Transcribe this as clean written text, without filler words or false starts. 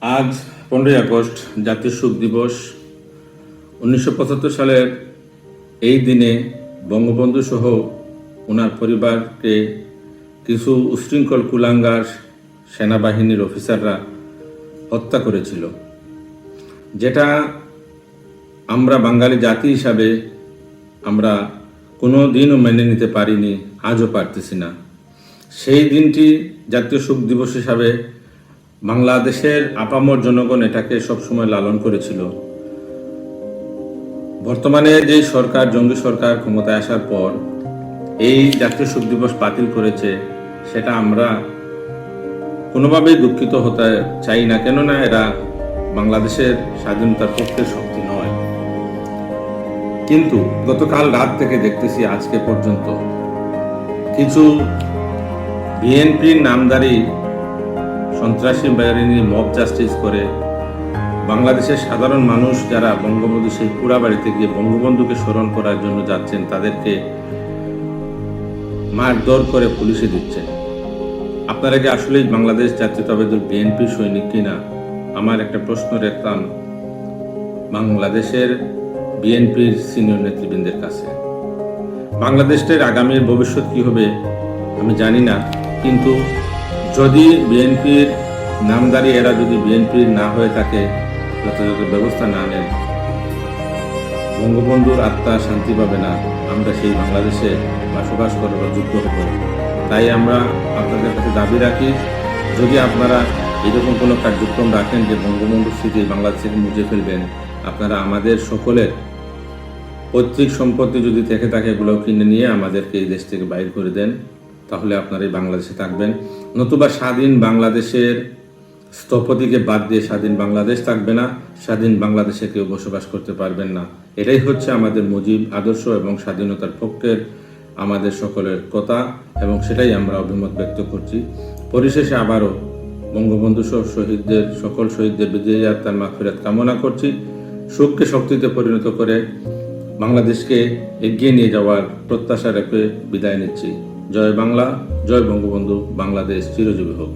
আজ 15ই আগস্ট জাতীয় শোক দিবস। 1975 সালের এই দিনে বঙ্গবন্ধু সহ ওনার পরিবারকে কিছু উশৃঙ্খল কুলাঙ্গার সেনাবাহিনীর অফিসাররা হত্যা করেছিল, যেটা আমরা বাঙালি জাতি হিসাবে আমরা কোনো দিনও মেনে নিতে পারিনি, আজও পারতেছি না। সেই দিনটি জাতীয় শোক দিবস হিসাবে বাংলাদেশের আপামর জনগণ এটাকে সবসময় লালন করেছিল। বর্তমানে যে সরকার, জঙ্গি সরকার ক্ষমতায় আসার পর এই জাতীয় শোক দিবস বাতিল করেছে, সেটা আমরা কোনোভাবেই দুঃখিত হতে চাই না, কেননা এরা বাংলাদেশের স্বাধীনতার পক্ষের শক্তি নয়। কিন্তু গতকাল রাত থেকে দেখতেছি আজকে পর্যন্ত কিছু বিএনপির নামধারী সন্ত্রাসী বাহিনী মব জাস্টিস করে বাংলাদেশের সাধারণ মানুষ যারা বঙ্গবন্ধু সেই পুরা বাড়িতে গিয়ে বঙ্গবন্ধুকে স্মরণ করার জন্য যাচ্ছেন, তাদেরকে মারধর করে পুলিশে দিচ্ছেন। আপনারা কি আসলেই বাংলাদেশ জাতীয়তাবাদী দল বিএনপির সৈনিক কিনা? আমার একটা প্রশ্ন রাখতাম বাংলাদেশের বিএনপির সিনিয়র নেতৃবৃন্দের কাছে। বাংলাদেশের আগামীর ভবিষ্যৎ কি হবে আমি জানি না, কিন্তু যদি বিএনপির নামধারী এরা যদি বিএনপির না হয়ে থাকে, যথাযথ ব্যবস্থা না নেন, বঙ্গবন্ধুর আত্মা শান্তি পাবে না, আমরা সেই বাংলাদেশে বসবাস করার যোগ্য হব। তাই আমরা আপনাদের কাছে দাবি রাখি, যদি আপনারা এরকম কোনো কার্যক্রম রাখেন যে বঙ্গবন্ধুর স্মৃতি বাংলাদেশে মুছে ফেলবেন, আপনারা আমাদের সকলের পৈতৃক সম্পত্তি যদি থেকে থাকে এগুলো কিনে নিয়ে আমাদেরকে এই দেশ থেকে বাইর করে দেন, তাহলে আপনারা এই বাংলাদেশে থাকবেন। নতুবা স্বাধীন বাংলাদেশের স্থপতিকে বাদ দিয়ে স্বাধীন বাংলাদেশ থাকবে না, স্বাধীন বাংলাদেশে কেউ বসবাস করতে পারবেন না। এটাই হচ্ছে আমাদের মুজিব আদর্শ এবং স্বাধীনতার পক্ষের আমাদের সকলের কথা, এবং সেটাই আমরা অভিমত ব্যক্ত করছি। পরিশেষে আবারও বঙ্গবন্ধু সহ শহীদদের, সকল শহীদদের বিজয়ী আত্মার মাগফিরাত কামনা করছি। সুখকে শক্তিতে পরিণত করে বাংলাদেশকে এগিয়ে নিয়ে যাওয়ার প্রত্যাশা রেখে বিদায় নিচ্ছি। জয় বাংলা, জয় বঙ্গবন্ধু, বাংলাদেশ চিরজীবী হোক।